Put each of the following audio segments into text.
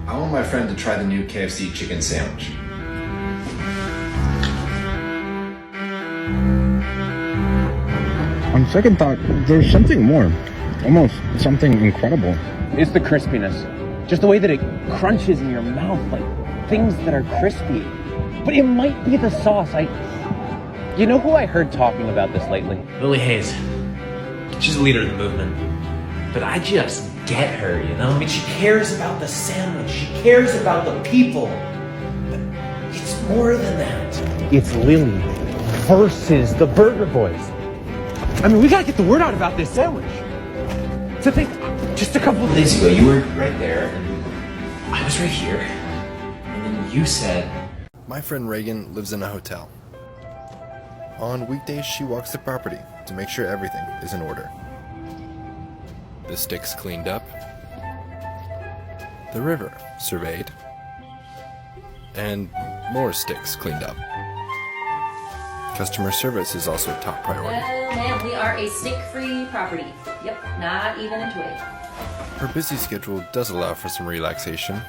I want my friend to try the new KFC chicken sandwich. On second thought, there's something more. Almost something incredible. It's the crispiness. Just the way that it crunches in your mouth, like things that are crispy. But it might be the sauce. You know who I heard talking about this lately? Lily Hayes. She's the leader of the movement. But I just get her, you know? I mean, she cares about the sandwich. She cares about the people. But it's more than that. It's Lily versus the Burger Boys. I mean, we gotta get the word out about this sandwich. To think, just a couple of days ago, you were right there, and I was right here. And then you said... My friend Reagan lives in a hotel. On weekdays, she walks the property to make sure everything is in order. The sticks cleaned up, the river surveyed, and more sticks cleaned up. Customer service is also a top priority. Well, ma'am, we are a stick-free property. Yep, not even a twig. Her busy schedule does allow for some relaxation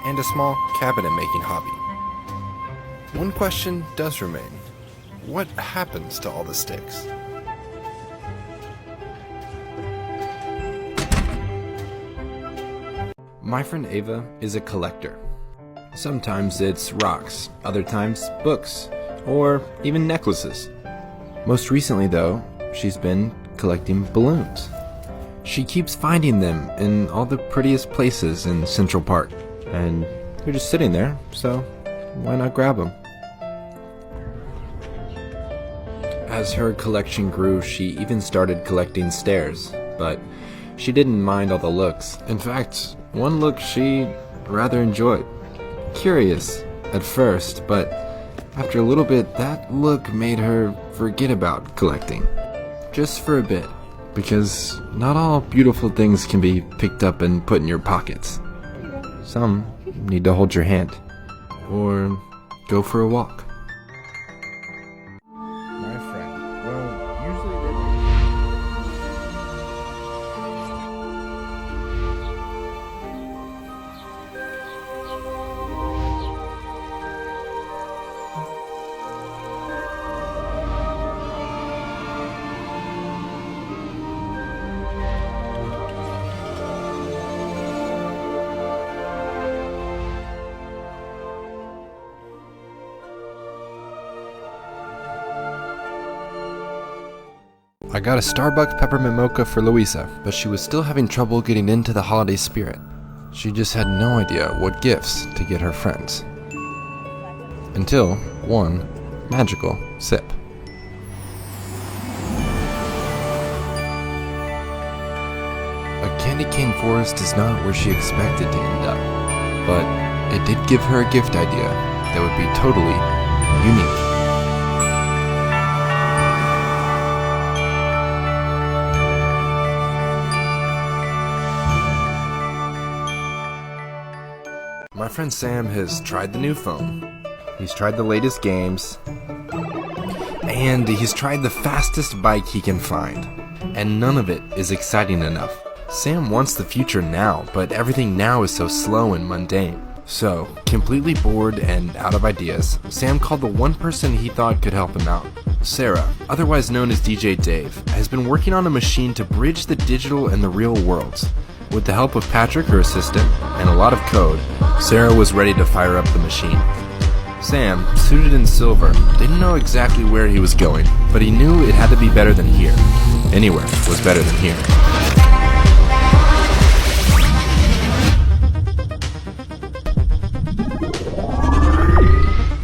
and a small cabinet-making hobby. One question does remain. What happens to all the sticks? My friend Ava is a collector. Sometimes it's rocks, other times books, or even necklaces. Most recently though, she's been collecting balloons. She keeps finding them in all the prettiest places in Central Park, and they're just sitting there, so why not grab them? As her collection grew, she even started collecting stairs, but she didn't mind all the looks. In fact, one look she rather enjoyed. Curious at first, but after a little bit, that look made her forget about collecting. Just for a bit, because not all beautiful things can be picked up and put in your pockets. Some need to hold your hand, or go for a walk. My friend. Well, usually I got a Starbucks peppermint mocha for Louisa, but she was still having trouble getting into the holiday spirit. She just had no idea what gifts to get her friends. Until one magical sip. A candy cane forest is not where she expected to end up, but it did give her a gift idea that would be totally unique. My friend Sam has tried the new phone, he's tried the latest games, and he's tried the fastest bike he can find, and none of it is exciting enough. Sam wants the future now, but everything now is so slow and mundane. So, completely bored and out of ideas, Sam called the one person he thought could help him out. Sarah, otherwise known as DJ Dave, has been working on a machine to bridge the digital and the real worlds. With the help of Patrick, her assistant, and a lot of code, Sarah was ready to fire up the machine. Sam, suited in silver, didn't know exactly where he was going, but he knew it had to be better than here. Anywhere was better than here.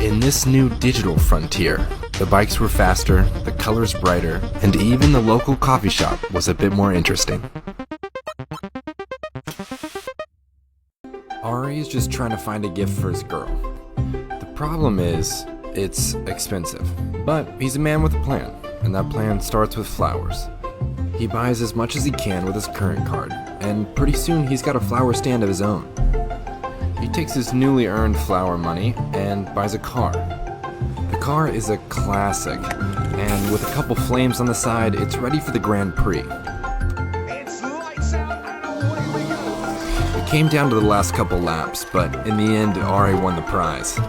In this new digital frontier, the bikes were faster, the colors brighter, and even the local coffee shop was a bit more interesting. Ari is just trying to find a gift for his girl. The problem is, it's expensive. But he's a man with a plan, and that plan starts with flowers. He buys as much as he can with his current card, and pretty soon he's got a flower stand of his own. He takes his newly earned flower money and buys a car. The car is a classic, and with a couple flames on the side, it's ready for the Grand Prix. It's lights out and away we go. The came down to the last couple laps, but in the end, Ari won the prize.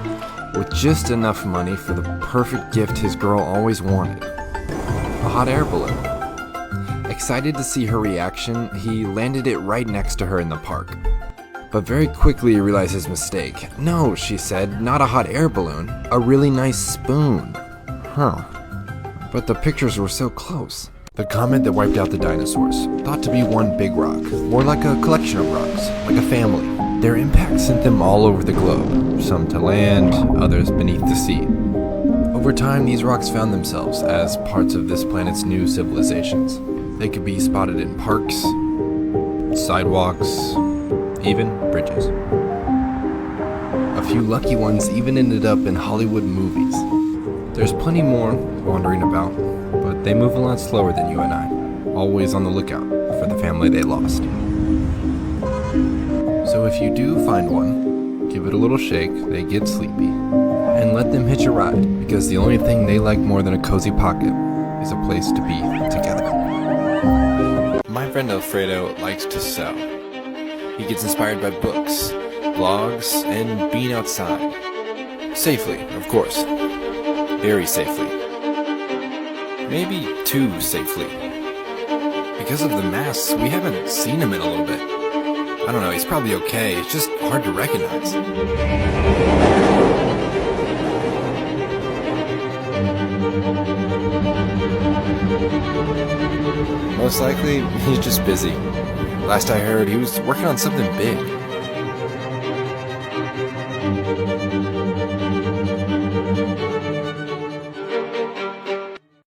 With just enough money for the perfect gift his girl always wanted. A hot air balloon. Excited to see her reaction, he landed it right next to her in the park. But very quickly he realized his mistake. No, she said, not a hot air balloon, a really nice spoon. Huh. But the pictures were so close. The comet that wiped out the dinosaurs, thought to be one big rock, more like a collection of rocks, like a family. Their impact sent them all over the globe, some to land, others beneath the sea. Over time, these rocks found themselves as parts of this planet's new civilizations. They could be spotted in parks, sidewalks, even bridges. A few lucky ones even ended up in Hollywood movies. There's plenty more wandering about, but they move a lot slower than you and I, always on the lookout for the family they lost. So if you do find one, give it a little shake, they get sleepy, and let them hitch a ride, because the only thing they like more than a cozy pocket is a place to be together. My friend Alfredo likes to sew. He gets inspired by books, blogs, and being outside. Safely, of course. Very safely. Maybe too safely. Because of the masks, we haven't seen him in a little bit. I don't know, he's probably okay, it's just hard to recognize. Most likely, he's just busy. Last I heard, he was working on something big.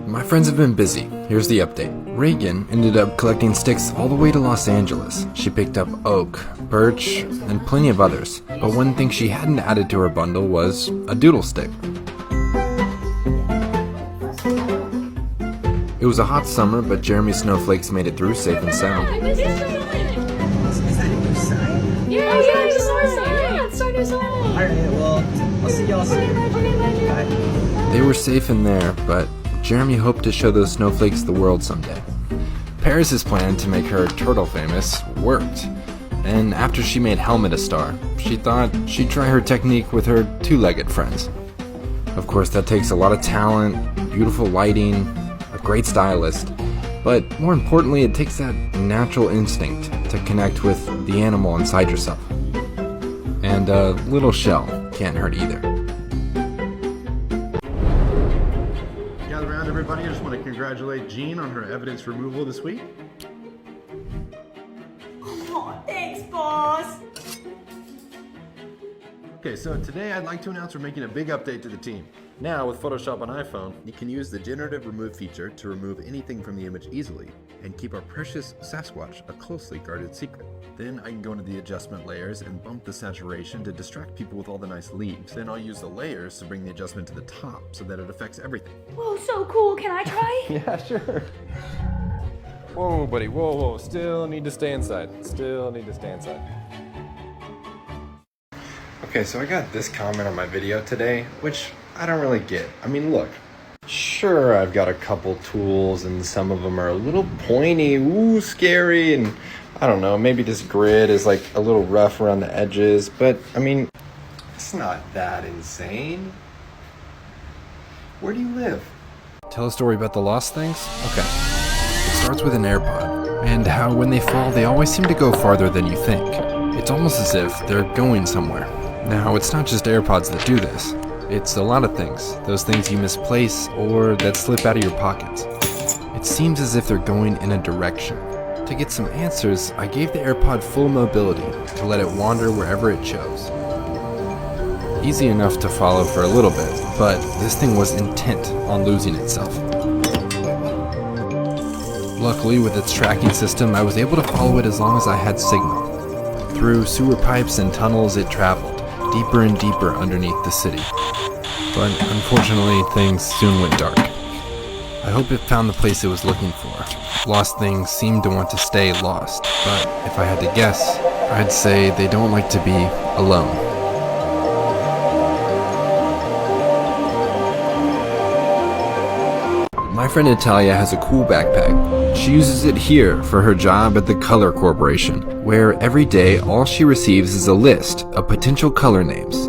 My friends have been busy. Here's the update. Reagan ended up collecting sticks all the way to Los Angeles. She picked up oak, birch, and plenty of others. But one thing she hadn't added to her bundle was a doodle stick. It was a hot summer, but Jeremy's snowflakes made it through safe and sound. They were safe in there, but Jeremy hoped to show those snowflakes the world someday. Paris's plan to make her turtle famous worked, and after she made Helmet a star, she thought she'd try her technique with her two-legged friends. Of course, that takes a lot of talent, beautiful lighting, a great stylist, but more importantly, it takes that natural instinct to connect with the animal inside yourself. And a little shell can't hurt either. Gather around, everybody. I just want to congratulate Jean on her evidence removal this week. Oh, thanks, boss. Okay, so today I'd like to announce we're making a big update to the team. Now, with Photoshop on iPhone, you can use the generative remove feature to remove anything from the image easily and keep our precious Sasquatch a closely guarded secret. Then I can go into the adjustment layers and bump the saturation to distract people with all the nice leaves. Then I'll use the layers to bring the adjustment to the top so that it affects everything. Whoa, so cool. Can I try? Yeah, sure. Whoa, buddy, whoa. Still need to stay inside. Okay, so I got this comment on my video today, which I don't really get. I mean, look, sure, I've got a couple tools and some of them are a little pointy, ooh, scary, and I don't know, maybe this grid is like a little rough around the edges, but I mean, it's not that insane. Where do you live? Tell a story about the lost things? Okay. It starts with an AirPod, and how when they fall, they always seem to go farther than you think. It's almost as if they're going somewhere. Now, it's not just AirPods that do this. It's a lot of things. Those things you misplace or that slip out of your pockets. It seems as if they're going in a direction. To get some answers, I gave the AirPod full mobility to let it wander wherever it chose. Easy enough to follow for a little bit, but this thing was intent on losing itself. Luckily, with its tracking system, I was able to follow it as long as I had signal. Through sewer pipes and tunnels it traveled, deeper and deeper underneath the city. But unfortunately, things soon went dark. I hope it found the place it was looking for. Lost things seem to want to stay lost, but if I had to guess, I'd say they don't like to be alone. My My friend Natalia has a cool backpack. She uses it here for her job at the Color Corporation, where every day all she receives is a list of potential color names.